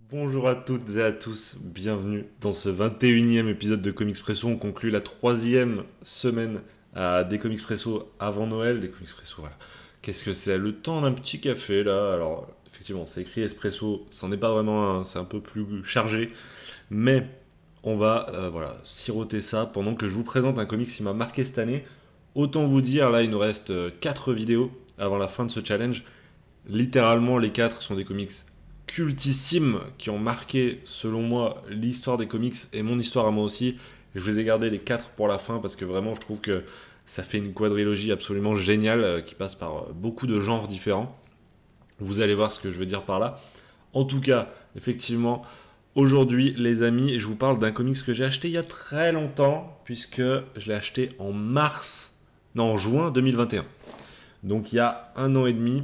Bonjour à toutes et à tous, bienvenue dans ce 21e épisode de Comics Presso. On conclut la troisième semaine des Comics Presso avant Noël. Des Comics Presso, voilà. Qu'est-ce que c'est? Le temps d'un petit café là. Alors, effectivement, c'est écrit espresso, c'en est pas vraiment un, c'est un peu plus chargé. Mais on va voilà, siroter ça pendant que je vous présente un comics qui m'a marqué cette année. Autant vous dire, là, il nous reste 4 vidéos avant la fin de ce challenge. Littéralement, les 4 sont des comics cultissimes qui ont marqué, selon moi, l'histoire des comics et mon histoire à moi aussi. Je vous ai gardé les 4 pour la fin parce que vraiment, je trouve que ça fait une quadrilogie absolument géniale qui passe par beaucoup de genres différents. Vous allez voir ce que je veux dire par là. En tout cas, effectivement, aujourd'hui, les amis, je vous parle d'un comics que j'ai acheté il y a très longtemps, puisque je l'ai acheté en mars, non, en juin 2021. Donc il y a un an et demi,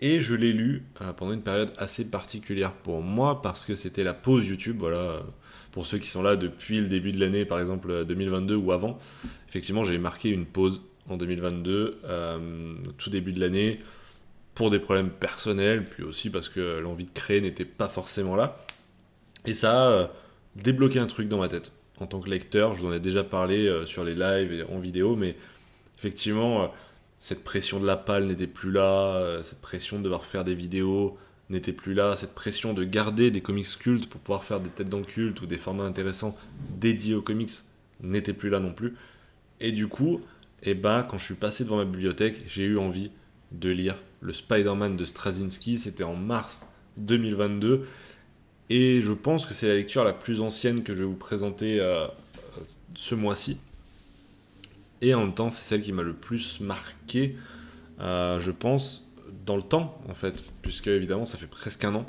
et je l'ai lu pendant une période assez particulière pour moi parce que c'était la pause YouTube. Voilà, pour ceux qui sont là depuis le début de l'année, par exemple 2022 ou avant, effectivement, j'ai marqué une pause en 2022, tout début de l'année, pour des problèmes personnels, puis aussi parce que l'envie de créer n'était pas forcément là. Et ça a débloqué un truc dans ma tête. En tant que lecteur, je vous en ai déjà parlé sur les lives et en vidéo, mais effectivement, cette pression de la palle n'était plus là, cette pression de devoir faire des vidéos n'était plus là, cette pression de garder des comics cultes pour pouvoir faire des têtes dans le culte ou des formats intéressants dédiés aux comics n'était plus là non plus. Et du coup, eh ben, quand je suis passé devant ma bibliothèque, j'ai eu envie de lire le Spider-Man de Straczynski. C'était en mars 2022. Et je pense que c'est la lecture la plus ancienne que je vais vous présenter ce mois-ci. Et en même temps, c'est celle qui m'a le plus marqué, je pense, dans le temps, en fait, puisque évidemment, ça fait presque un an,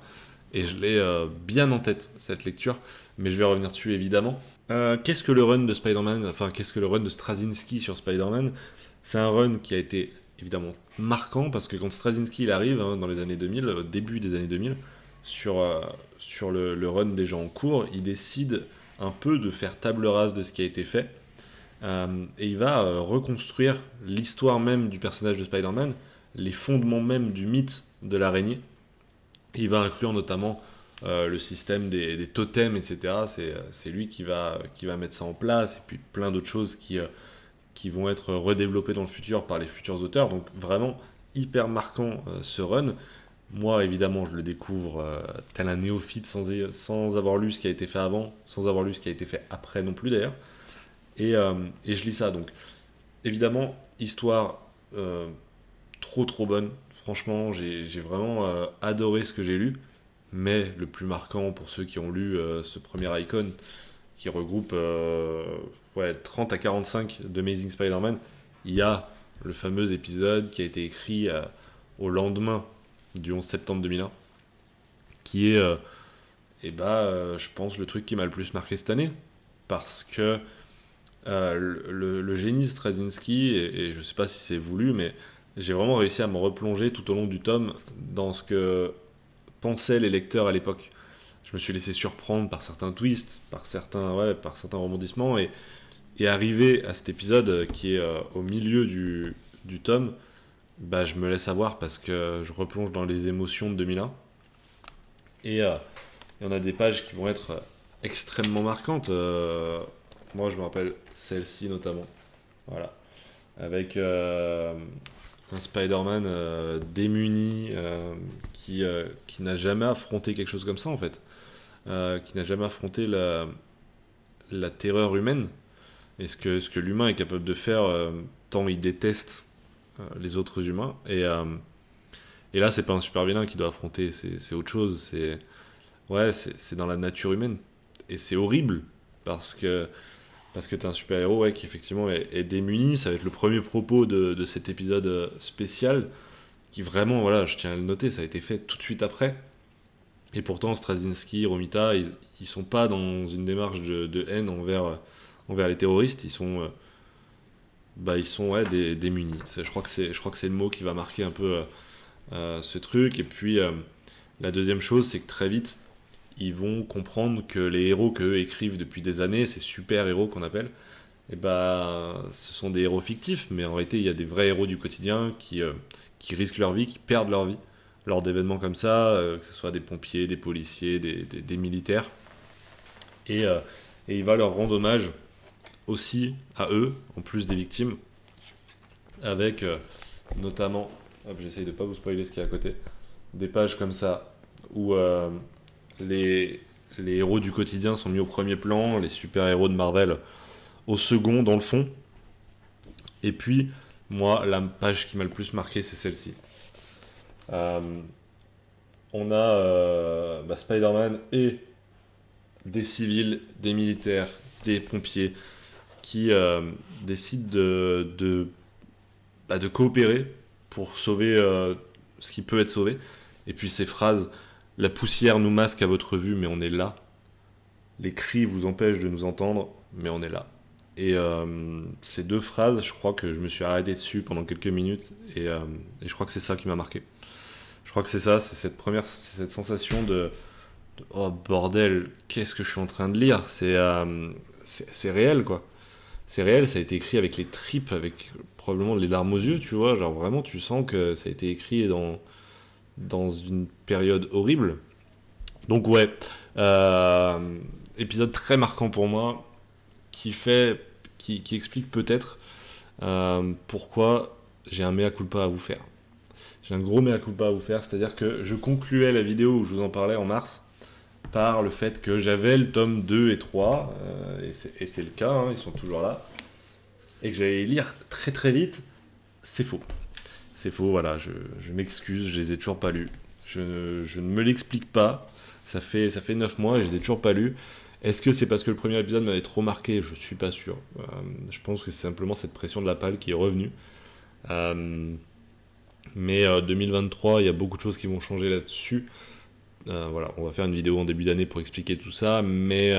et je l'ai bien en tête, cette lecture, mais je vais revenir dessus, évidemment. Qu'est-ce que le run de Spider-Man, enfin, qu'est-ce que le run de Straczynski sur Spider-Man? C'est un run qui a été, évidemment, marquant, parce que quand Straczynski il arrive, hein, dans les années 2000, au début des années 2000, sur le run des gens en cours, il décide un peu de faire table rase de ce qui a été fait, et il va reconstruire l'histoire même du personnage de Spider-Man, les fondements même du mythe de l'araignée. Il va inclure notamment le système des totems, etc. C'est lui qui va mettre ça en place, et puis plein d'autres choses qui vont être redéveloppées dans le futur par les futurs auteurs. Donc vraiment hyper marquant ce run. Moi, évidemment, je le découvre tel un néophyte sans avoir lu ce qui a été fait avant, sans avoir lu ce qui a été fait après non plus d'ailleurs. Et je lis ça. Donc, évidemment, histoire trop trop bonne. Franchement, j'ai vraiment adoré ce que j'ai lu. Mais le plus marquant pour ceux qui ont lu ce premier Icon, qui regroupe ouais, 30 à 45 d'Amazing Spider-Man, il y a le fameux épisode qui a été écrit au lendemain du 11 septembre 2001, qui est, je pense, le truc qui m'a le plus marqué cette année. Parce que le génie Straczynski, et je sais pas si c'est voulu, mais j'ai vraiment réussi à me replonger tout au long du tome dans ce que pensaient les lecteurs à l'époque. Je me suis laissé surprendre par certains twists, par certains rebondissements, et arrivé à cet épisode qui est au milieu du tome, bah, je me laisse avoir parce que je replonge dans les émotions de 2001. Et il y en a des pages qui vont être extrêmement marquantes. Moi, je me rappelle celle-ci notamment. Voilà. Avec un Spider-Man démuni qui n'a jamais affronté quelque chose comme ça, en fait. Qui n'a jamais affronté la terreur humaine. Et ce que l'humain est capable de faire tant il déteste les autres humains. Et là, c'est pas un super vilain qui doit affronter, c'est autre chose. C'est dans la nature humaine. Et c'est horrible parce que t'es un super-héros ouais, qui effectivement est démuni. Ça va être le premier propos de cet épisode spécial qui vraiment, voilà, je tiens à le noter, ça a été fait tout de suite après. Et pourtant, Straczynski, Romita, ils sont pas dans une démarche de haine envers les terroristes. Ils sont ouais, démunis. Je crois que c'est le mot qui va marquer un peu ce truc. Et puis, la deuxième chose, c'est que très vite, ils vont comprendre que les héros qu'eux écrivent depuis des années, ces super-héros qu'on appelle, et ce sont des héros fictifs, mais en réalité, il y a des vrais héros du quotidien qui risquent leur vie, qui perdent leur vie lors d'événements comme ça, que ce soit des pompiers, des policiers, des militaires. Et, euh, et il va leur rendre hommage aussi à eux, en plus des victimes, avec notamment, hop, j'essaye de pas vous spoiler ce qu'il y a à côté, des pages comme ça, où les, les héros du quotidien sont mis au premier plan, les super-héros de Marvel au second, dans le fond. Et puis, moi, la page qui m'a le plus marqué, c'est celle-ci. Euh, on a Spider-Man et des civils, des militaires, des pompiers qui décident de coopérer pour sauver ce qui peut être sauvé. Et puis ces phrases, la poussière nous masque à votre vue, mais on est là. Les cris vous empêchent de nous entendre, mais on est là. Et ces deux phrases, je crois que je me suis arrêté dessus pendant quelques minutes, et je crois que c'est ça qui m'a marqué. Je crois que c'est ça, c'est cette sensation de oh bordel, qu'est-ce que je suis en train de lire. C'est réel quoi. C'est réel, ça a été écrit avec les tripes, avec probablement les larmes aux yeux, tu vois. Genre vraiment, tu sens que ça a été écrit dans une période horrible. Donc ouais, euh, épisode très marquant pour moi, qui explique peut-être pourquoi j'ai un mea culpa à vous faire. J'ai un gros mea culpa à vous faire, c'est-à-dire que je concluais la vidéo où je vous en parlais en mars par le fait que j'avais le tome 2 et 3, et c'est le cas, hein, ils sont toujours là, et que j'allais les lire très très vite. C'est faux. C'est faux, voilà, je m'excuse, je les ai toujours pas lus. Je ne me l'explique pas. Ça fait 9 mois et je les ai toujours pas lus. Est-ce que c'est parce que le premier épisode m'avait trop marqué? Je suis pas sûr. Je pense que c'est simplement cette pression de la palle qui est revenue. Mais 2023, il y a beaucoup de choses qui vont changer là-dessus. Voilà, on va faire une vidéo en début d'année pour expliquer tout ça, mais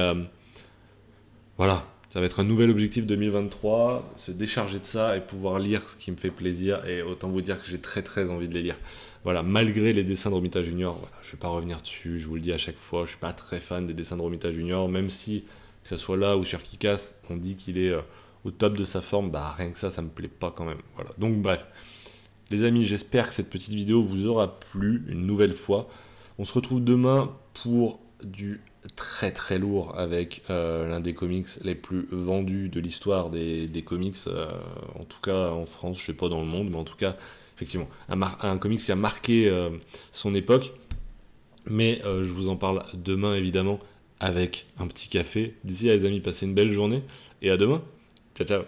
voilà, ça va être un nouvel objectif 2023, se décharger de ça et pouvoir lire ce qui me fait plaisir, et autant vous dire que j'ai très très envie de les lire. Voilà, malgré les dessins de Romita Junior, voilà, je vais pas revenir dessus, je vous le dis à chaque fois, je suis pas très fan des dessins de Romita Junior, même si, que ce soit là ou sur Kick-Ass, on dit qu'il est au top de sa forme, bah rien que ça me plaît pas quand même. Voilà, donc bref. Les amis, j'espère que cette petite vidéo vous aura plu une nouvelle fois. On se retrouve demain pour du très très lourd avec l'un des comics les plus vendus de l'histoire des comics, en tout cas en France, je sais pas dans le monde, mais en tout cas, effectivement, un comics qui a marqué son époque. Mais je vous en parle demain évidemment avec un petit café. D'ici là les amis, passez une belle journée et à demain. Ciao ciao.